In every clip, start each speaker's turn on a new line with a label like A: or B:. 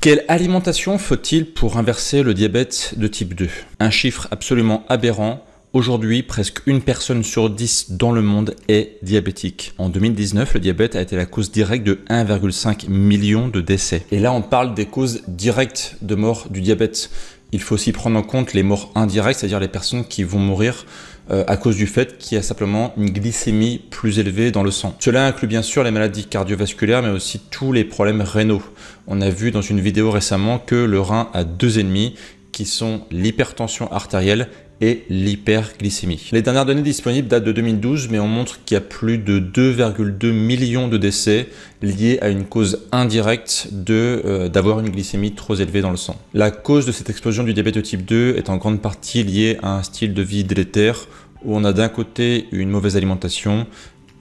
A: Quelle alimentation faut-il pour inverser le diabète de type 2? Un chiffre absolument aberrant. Aujourd'hui, presque une personne sur 10 dans le monde est diabétique. En 2019, le diabète a été la cause directe de 1,5 million de décès. Et là, on parle des causes directes de mort du diabète. Il faut aussi prendre en compte les morts indirectes, c'est-à-dire les personnes qui vont mourir à cause du fait qu'il y a simplement une glycémie plus élevée dans le sang. Cela inclut bien sûr les maladies cardiovasculaires, mais aussi tous les problèmes rénaux. On a vu dans une vidéo récemment que le rein a deux ennemis, qui sont l'hypertension artérielle et l'hyperglycémie. Les dernières données disponibles datent de 2012, mais on montre qu'il y a plus de 2,2 millions de décès liés à une cause indirecte d'avoir une glycémie trop élevée dans le sang. La cause de cette explosion du diabète de type 2 est en grande partie liée à un style de vie délétère où on a d'un côté une mauvaise alimentation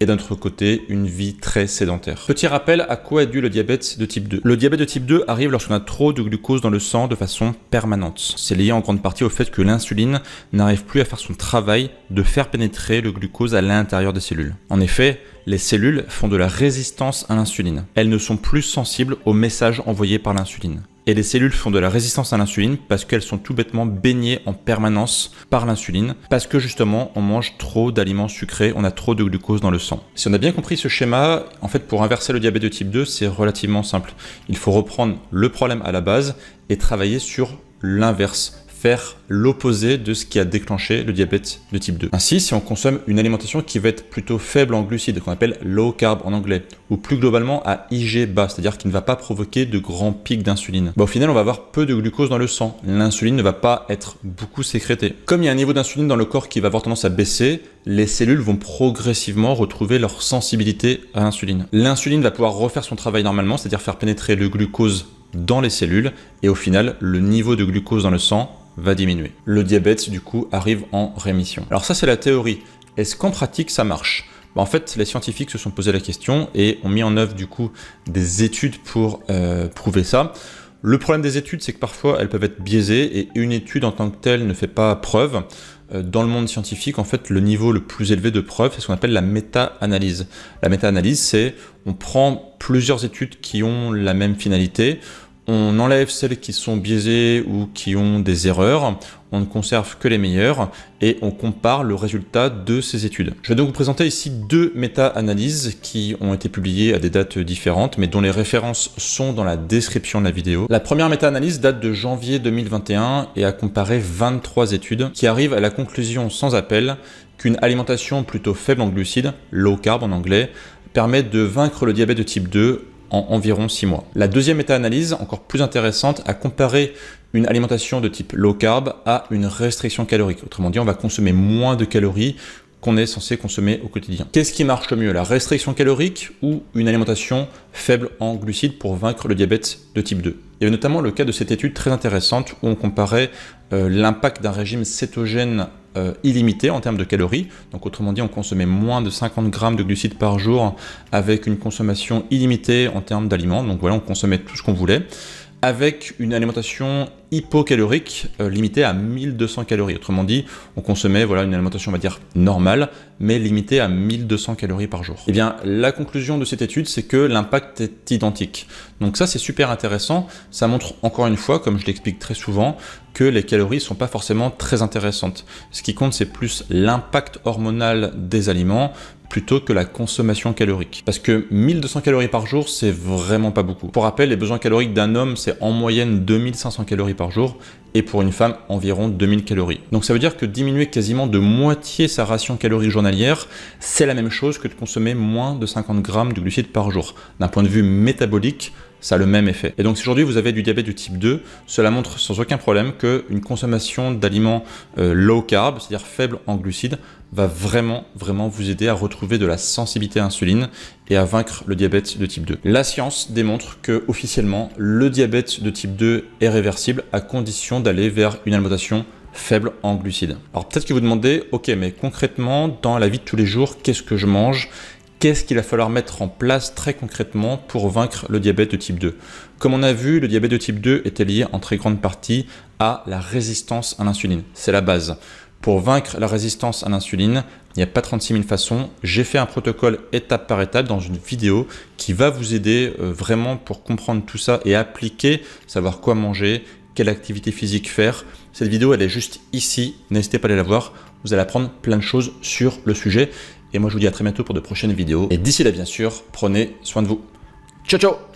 A: et d'un autre côté une vie très sédentaire. Petit rappel, à quoi est dû le diabète de type 2? Le diabète de type 2 arrive lorsqu'on a trop de glucose dans le sang de façon permanente. C'est lié en grande partie au fait que l'insuline n'arrive plus à faire son travail de faire pénétrer le glucose à l'intérieur des cellules. En effet, les cellules font de la résistance à l'insuline. Elles ne sont plus sensibles aux messages envoyés par l'insuline. Et les cellules font de la résistance à l'insuline parce qu'elles sont tout bêtement baignées en permanence par l'insuline, parce que justement on mange trop d'aliments sucrés, on a trop de glucose dans le sang. Si on a bien compris ce schéma, en fait pour inverser le diabète de type 2, c'est relativement simple. Il faut reprendre le problème à la base et travailler sur l'inverse. Faire l'opposé de ce qui a déclenché le diabète de type 2. Ainsi, si on consomme une alimentation qui va être plutôt faible en glucides, qu'on appelle low carb en anglais, ou plus globalement à IG bas, c'est-à-dire qui ne va pas provoquer de grands pics d'insuline, au final on va avoir peu de glucose dans le sang. L'insuline ne va pas être beaucoup sécrétée. Comme il y a un niveau d'insuline dans le corps qui va avoir tendance à baisser, les cellules vont progressivement retrouver leur sensibilité à l'insuline. L'insuline va pouvoir refaire son travail normalement, c'est-à-dire faire pénétrer le glucose dans les cellules, et au final, le niveau de glucose dans le sang va diminuer. Le diabète, du coup, arrive en rémission. Alors ça, c'est la théorie. Est-ce qu'en pratique, ça marche? En fait, les scientifiques se sont posé la question et ont mis en œuvre, du coup, des études pour prouver ça. Le problème des études, c'est que parfois, elles peuvent être biaisées et une étude en tant que telle ne fait pas preuve. Dans le monde scientifique, en fait, le niveau le plus élevé de preuve, c'est ce qu'on appelle la méta-analyse. La méta-analyse, c'est on prend plusieurs études qui ont la même finalité, on enlève celles qui sont biaisées ou qui ont des erreurs, on ne conserve que les meilleures et on compare le résultat de ces études. Je vais donc vous présenter ici deux méta-analyses qui ont été publiées à des dates différentes mais dont les références sont dans la description de la vidéo. La première méta-analyse date de janvier 2021 et a comparé 23 études qui arrivent à la conclusion sans appel qu'une alimentation plutôt faible en glucides, low carb en anglais, permet de vaincre le diabète de type 2 en environ 6 mois. La deuxième méta-analyse, encore plus intéressante, a comparé une alimentation de type low carb à une restriction calorique. Autrement dit, on va consommer moins de calories qu'on est censé consommer au quotidien. Qu'est-ce qui marche le mieux, la restriction calorique ou une alimentation faible en glucides pour vaincre le diabète de type 2? Il y avait notamment le cas de cette étude très intéressante où on comparait l'impact d'un régime cétogène illimité en termes de calories. Donc autrement dit, on consommait moins de 50 grammes de glucides par jour avec une consommation illimitée en termes d'aliments. Donc voilà, on consommait tout ce qu'on voulait, avec une alimentation hypocalorique limitée à 1200 calories. Autrement dit, on consommait une alimentation, on va dire, normale, mais limitée à 1200 calories par jour. Eh bien, la conclusion de cette étude, c'est que l'impact est identique. Donc ça, c'est super intéressant. Ça montre encore une fois, comme je l'explique très souvent, que les calories ne sont pas forcément très intéressantes. Ce qui compte, c'est plus l'impact hormonal des aliments plutôt que la consommation calorique. Parce que 1200 calories par jour, c'est vraiment pas beaucoup. Pour rappel, les besoins caloriques d'un homme, c'est en moyenne 2500 calories par jour, et pour une femme, environ 2000 calories. Donc ça veut dire que diminuer quasiment de moitié sa ration calorique journalière, c'est la même chose que de consommer moins de 50 grammes de glucides par jour. D'un point de vue métabolique, ça a le même effet. Et donc si aujourd'hui vous avez du diabète de type 2, cela montre sans aucun problème qu'une consommation d'aliments low carb, c'est-à-dire faible en glucides, va vraiment vous aider à retrouver de la sensibilité à l'insuline et à vaincre le diabète de type 2. La science démontre que officiellement le diabète de type 2 est réversible à condition d'aller vers une alimentation faible en glucides. Alors peut-être que vous demandez, ok, mais concrètement, dans la vie de tous les jours, qu'est-ce que je mange ? Qu'est-ce qu'il va falloir mettre en place très concrètement pour vaincre le diabète de type 2? Comme on a vu, le diabète de type 2 était lié en très grande partie à la résistance à l'insuline. C'est la base. Pour vaincre la résistance à l'insuline, il n'y a pas 36 000 façons. J'ai fait un protocole étape par étape dans une vidéo qui va vous aider vraiment pour comprendre tout ça et appliquer, savoir quoi manger, quelle activité physique faire. Cette vidéo, elle est juste ici. N'hésitez pas à aller la voir. Vous allez apprendre plein de choses sur le sujet. Et moi, je vous dis à très bientôt pour de prochaines vidéos. Et d'ici là, bien sûr, prenez soin de vous. Ciao, ciao!